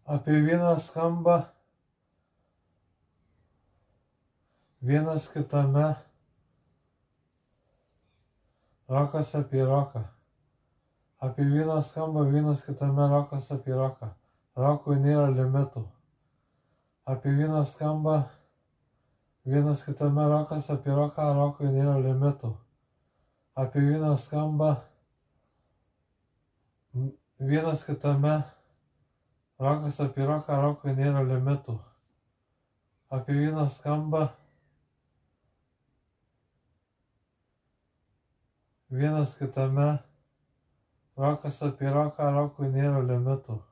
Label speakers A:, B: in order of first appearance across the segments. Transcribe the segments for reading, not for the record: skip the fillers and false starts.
A: Apie vyną skamba vienas kitame, rokas apie roką. Apie vyną skamba vienas kitame, rokas apie roką. Rokui nėra limitų. Apie vyną skamba vienas kitame, rokas apie roką, rokui nėra limitų. Apie vyną skamba vienas kitame, rokas apie roką, rokui nėra limitų. Apie vyną skamba vienas kitame, rokas apie roką, rokui nėra limitų.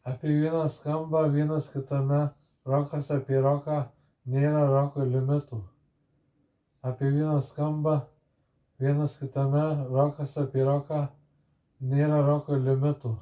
A: Apie vyną skamba vienas kitame, rokas apie roką, nėra rokui limitų. Apie vyną skamba vienas kitame, rokas apie roką, nėra rokui limitų.